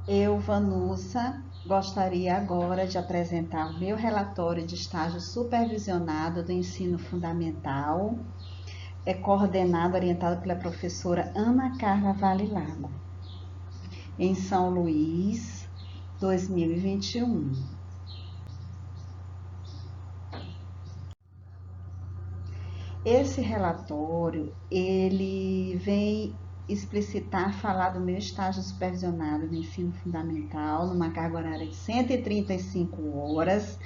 Eu, Vanusa, gostaria agora de apresentar o meu relatório de estágio supervisionado do ensino fundamental, coordenado, orientado pela professora Ana Carla Vale Lago, em São Luís, 2021. Esse relatório, ele vem explicitar, falar do meu estágio supervisionado no ensino fundamental, numa carga horária de 135 horas,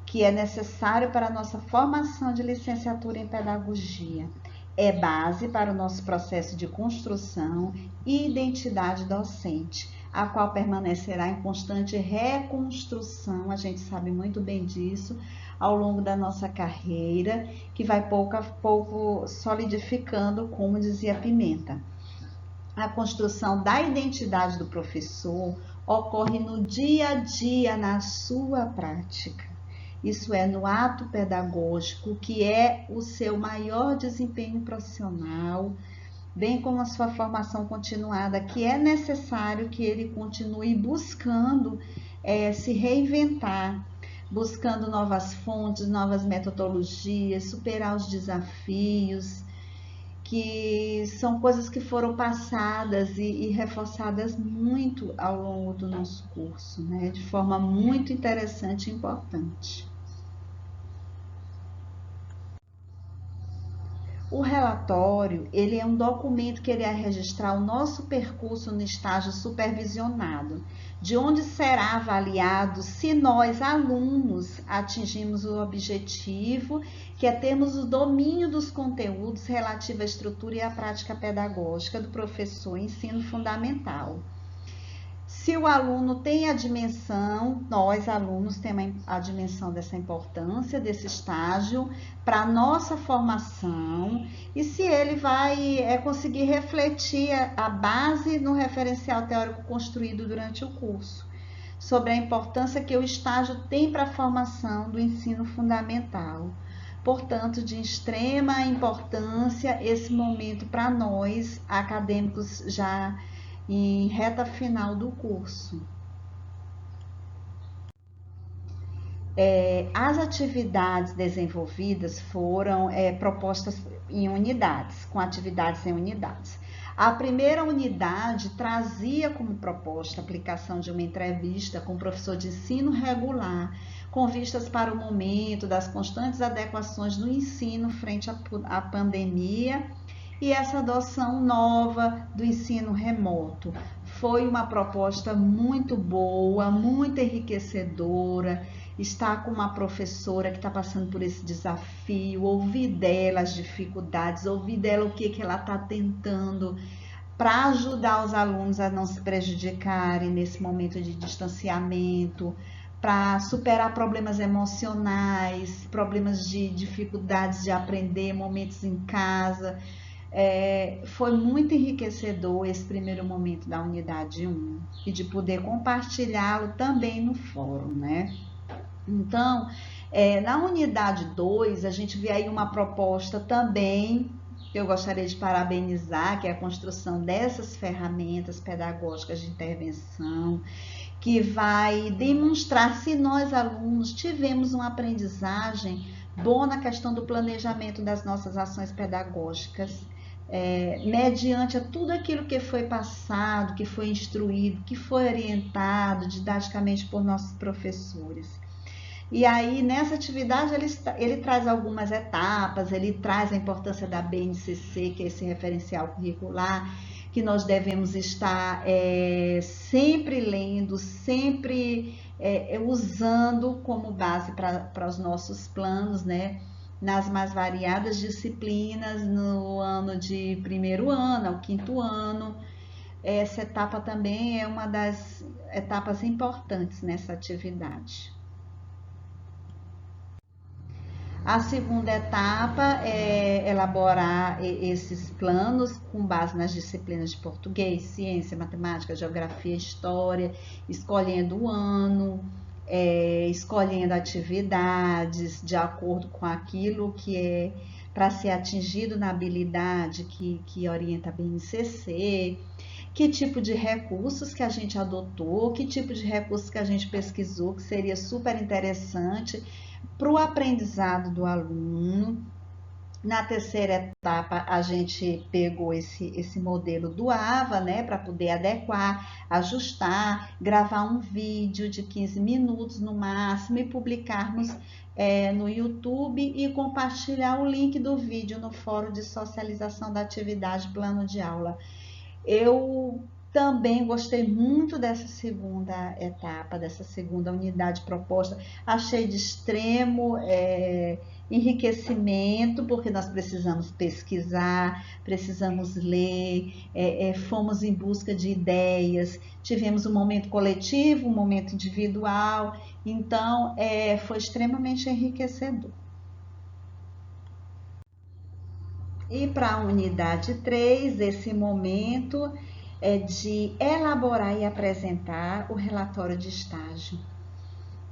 que é necessário para a nossa formação de licenciatura em pedagogia. É base para o nosso processo de construção e identidade docente, a qual permanecerá em constante reconstrução, a gente sabe muito bem disso, ao longo da nossa carreira, que vai pouco a pouco solidificando, como dizia Pimenta. A construção da identidade do professor ocorre no dia a dia, na sua prática. Isso é no ato pedagógico, que é o seu maior desempenho profissional, bem como a sua formação continuada, que é necessário que ele continue buscando se reinventar, buscando novas fontes, novas metodologias, superar os desafios, que são coisas que foram passadas e reforçadas muito ao longo do nosso curso, né? De forma muito interessante e importante. O relatório, ele é um documento que ele vai registrar o nosso percurso no estágio supervisionado, de onde será avaliado se nós, alunos, atingimos o objetivo, que é termos o domínio dos conteúdos relativos à estrutura e à prática pedagógica do professor em ensino fundamental. Se o aluno tem a dimensão, nós alunos temos a dimensão dessa importância, desse estágio para a nossa formação, e se ele vai conseguir refletir a base no referencial teórico construído durante o curso, sobre a importância que o estágio tem para a formação do ensino fundamental. Portanto, de extrema importância esse momento para nós, acadêmicos já em reta final do curso. As atividades desenvolvidas foram propostas em unidades, com atividades em unidades. A primeira unidade trazia como proposta a aplicação de uma entrevista com o professor de ensino regular, com vistas para o momento das constantes adequações do ensino frente à pandemia e essa adoção nova do ensino remoto. Foi uma proposta muito boa, muito enriquecedora. Estar com uma professora que está passando por esse desafio, ouvir dela as dificuldades, ouvir dela o que ela está tentando para ajudar os alunos a não se prejudicarem nesse momento de distanciamento, para superar problemas emocionais, problemas de dificuldades de aprender, momentos em casa. Foi muito enriquecedor esse primeiro momento da unidade 1 e de poder compartilhá-lo também no fórum, né? Então, na unidade 2, a gente vê aí uma proposta também que eu gostaria de parabenizar, que é a construção dessas ferramentas pedagógicas de intervenção, que vai demonstrar se nós, alunos, tivemos uma aprendizagem boa na questão do planejamento das nossas ações pedagógicas, mediante tudo aquilo que foi passado, que foi instruído, que foi orientado didaticamente por nossos professores. E aí, nessa atividade, ele traz algumas etapas, ele traz a importância da BNCC, que é esse referencial curricular, que nós devemos estar sempre lendo, sempre usando como base para os nossos planos, né? Nas mais variadas disciplinas, no ano de primeiro ano ao quinto ano. Essa etapa também é uma das etapas importantes nessa atividade. A segunda etapa é elaborar esses planos com base nas disciplinas de português, ciência, matemática, geografia, história, escolhendo o ano, escolhendo atividades de acordo com aquilo que é para ser atingido na habilidade que orienta a BNCC, que tipo de recursos que a gente adotou, que tipo de recursos que a gente pesquisou, que seria super interessante para o aprendizado do aluno. Na terceira etapa, a gente pegou esse modelo do AVA, né, para poder adequar, ajustar, gravar um vídeo de 15 minutos no máximo e publicarmos no YouTube e compartilhar o link do vídeo no fórum de socialização da atividade plano de aula. Eu também gostei muito dessa segunda etapa, dessa segunda unidade proposta. Achei de extremo enriquecimento, porque nós precisamos pesquisar, precisamos ler, fomos em busca de ideias, tivemos um momento coletivo, um momento individual, então foi extremamente enriquecedor. E para a unidade 3, esse momento é de elaborar e apresentar o relatório de estágio,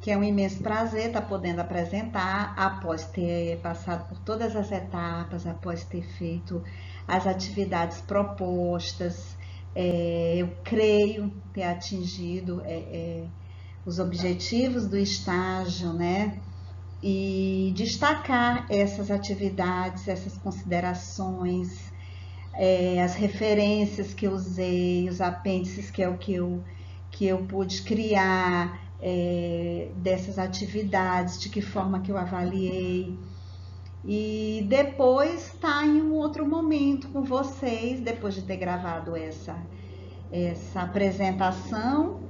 que é um imenso prazer estar podendo apresentar após ter passado por todas as etapas, após ter feito as atividades propostas. Eu creio ter atingido os objetivos do estágio, né? E destacar essas atividades, essas considerações, as referências que eu usei, os apêndices que é o que eu pude criar dessas atividades, de que forma que eu avaliei. E depois tá em um outro momento com vocês, depois de ter gravado essa apresentação,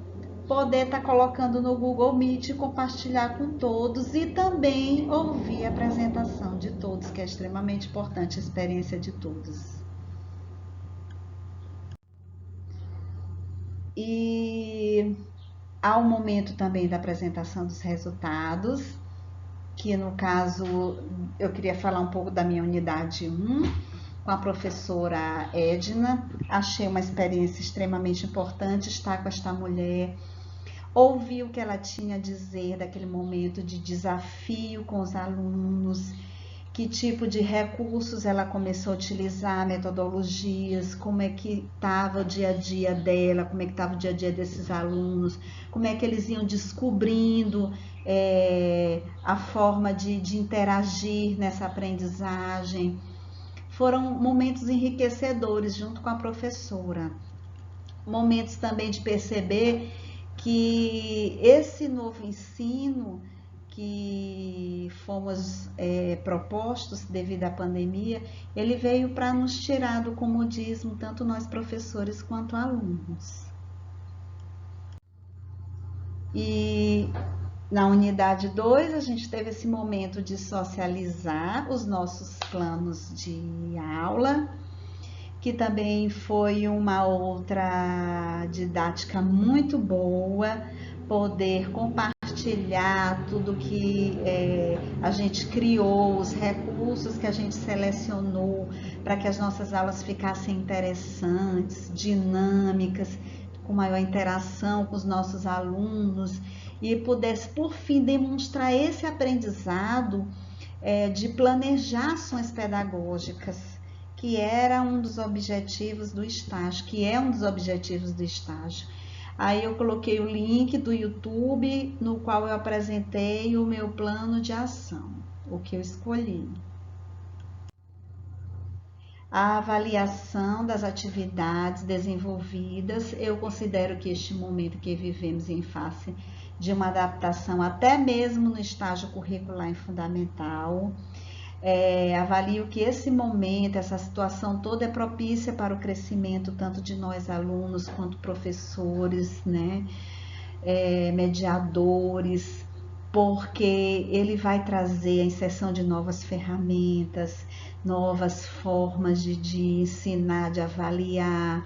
poder estar colocando no Google Meet e compartilhar com todos e também ouvir a apresentação de todos, que é extremamente importante a experiência de todos. E há um momento também da apresentação dos resultados, que no caso eu queria falar um pouco da minha unidade 1, com a professora Edna. Achei uma experiência extremamente importante estar com esta mulher, ouvir o que ela tinha a dizer daquele momento de desafio com os alunos, que tipo de recursos ela começou a utilizar, metodologias, como é que estava o dia a dia dela, como é que estava o dia a dia desses alunos, como é que eles iam descobrindo a forma de interagir nessa aprendizagem. Foram momentos enriquecedores junto com a professora. Momentos também de perceber que esse novo ensino que fomos propostos devido à pandemia, ele veio para nos tirar do comodismo, tanto nós professores quanto alunos. E na unidade 2, a gente teve esse momento de socializar os nossos planos de aula, que também foi uma outra didática muito boa, poder compartilhar tudo que a gente criou, os recursos que a gente selecionou para que as nossas aulas ficassem interessantes, dinâmicas, com maior interação com os nossos alunos e pudesse, por fim, demonstrar esse aprendizado de planejar ações pedagógicas, que era um dos objetivos do estágio, que é um dos objetivos do estágio. Aí eu coloquei o link do YouTube, no qual eu apresentei o meu plano de ação, o que eu escolhi. A avaliação das atividades desenvolvidas, eu considero que este momento que vivemos em face de uma adaptação, até mesmo no estágio curricular em fundamental, avalio que esse momento, essa situação toda é propícia para o crescimento tanto de nós alunos quanto professores, né? Mediadores, porque ele vai trazer a inserção de novas ferramentas, novas formas de ensinar, de avaliar.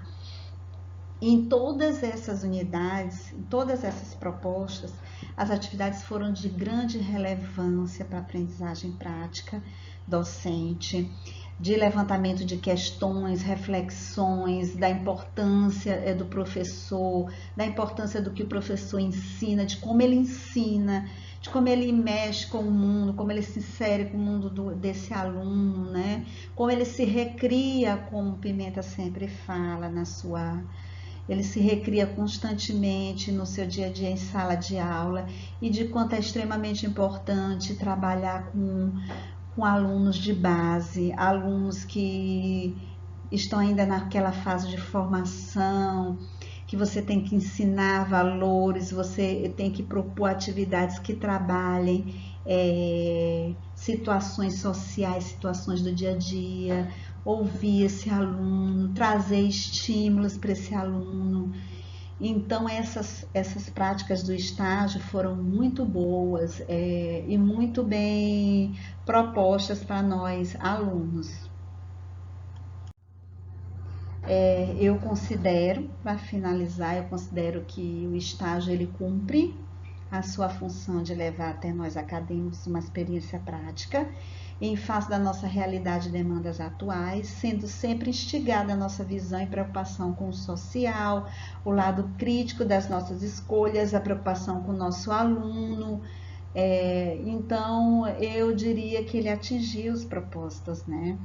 Em todas essas unidades, em todas essas propostas, as atividades foram de grande relevância para a aprendizagem prática docente, de levantamento de questões, reflexões, da importância do professor, da importância do que o professor ensina, de como ele ensina, de como ele mexe com o mundo, como ele se insere com o mundo desse aluno, né? Como ele se recria, como Pimenta sempre fala na sua ele se recria constantemente no seu dia a dia em sala de aula, e de quanto é extremamente importante trabalhar com alunos de base, alunos que estão ainda naquela fase de formação, que você tem que ensinar valores, você tem que propor atividades que trabalhem situações sociais, situações do dia a dia, ouvir esse aluno, trazer estímulos para esse aluno. Então, essas práticas do estágio foram muito boas e muito bem propostas para nós, alunos. Eu considero, para finalizar, eu considero que o estágio ele cumpre a sua função de levar até nós acadêmicos uma experiência prática em face da nossa realidade e demandas atuais, sendo sempre instigada a nossa visão e preocupação com o social, o lado crítico das nossas escolhas, a preocupação com o nosso aluno. Então, eu diria que ele atingiu os propósitos, né?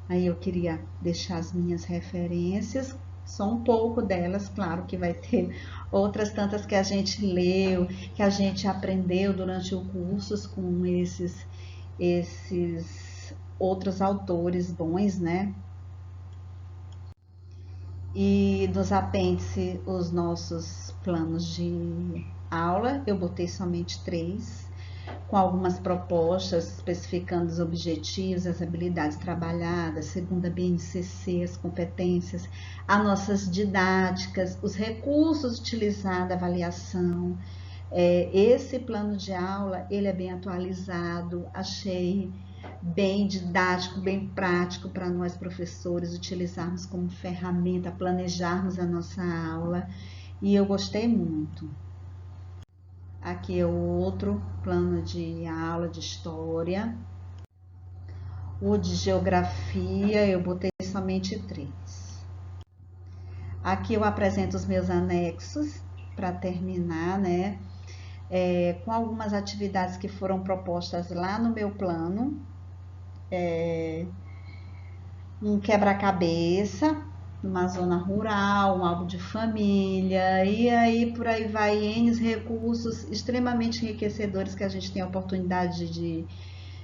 Aí eu queria deixar as minhas referências, só um pouco delas, claro que vai ter outras tantas que a gente leu, que a gente aprendeu durante o curso com esses outros autores bons, né? E nos apêndices, os nossos planos de aula, eu botei somente 3, com algumas propostas especificando os objetivos, as habilidades trabalhadas, segundo a BNCC, as competências, as nossas didáticas, os recursos utilizados, a avaliação. Esse plano de aula, ele é bem atualizado, achei bem didático, bem prático para nós professores utilizarmos como ferramenta, planejarmos a nossa aula, e eu gostei muito. Aqui é o outro plano de aula de história. O de geografia eu botei somente 3. Aqui eu apresento os meus anexos para terminar, né? Com algumas atividades que foram propostas lá no meu plano. Um quebra-cabeça numa zona rural, um álbum de família, e aí por aí vai N recursos extremamente enriquecedores que a gente tem a oportunidade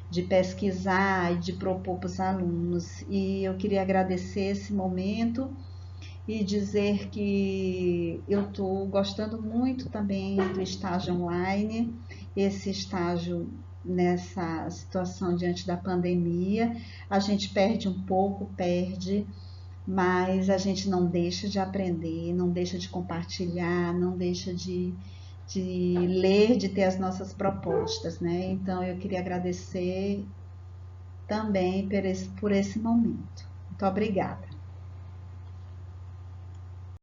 de pesquisar e de propor para os alunos. E eu queria agradecer esse momento e dizer que eu estou gostando muito também do estágio online, esse estágio nessa situação diante da pandemia. A gente perde um pouco, mas a gente não deixa de aprender, não deixa de compartilhar, não deixa de ler, de ter as nossas propostas, né? Então eu queria agradecer também por esse momento. Muito obrigada.